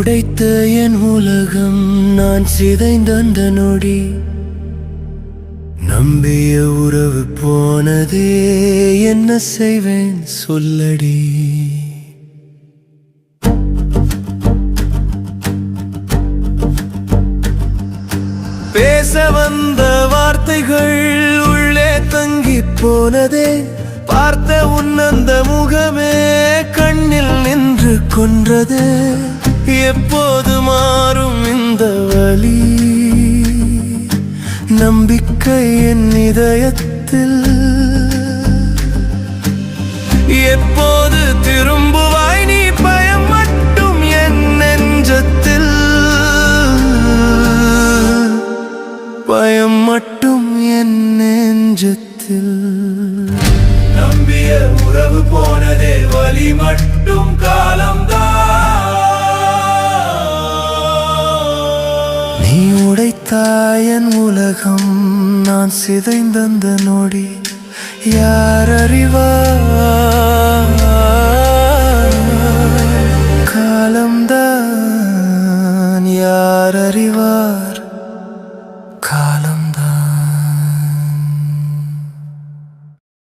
உடைத்த என் உலகம் நான் சிதைந்த நொடி நம்பிய உறவு போனதே என்ன செய்வேன் சொல்லடி. பேச வந்த வார்த்தைகள் உள்ளே தங்கி போனதே பார்த்த உன்னந்த முகமே கண்ணில் நின்று கொன்றது. எப்போது மாறும் இந்த வலி நம்பிக்கை என் இதயத்தில் எப்போது திரும்புவாய் நீ பயம் மட்டும் என் நெஞ்சத்தில் பயம் மட்டும் என் நெஞ்சத்தில். நம்பிய உறவு போனதே வலி மட்டும் காலம்தான். நீ உடைத்தாய் என் உலகம் நான் சிதைந்த நொடி யார் அறிவார்.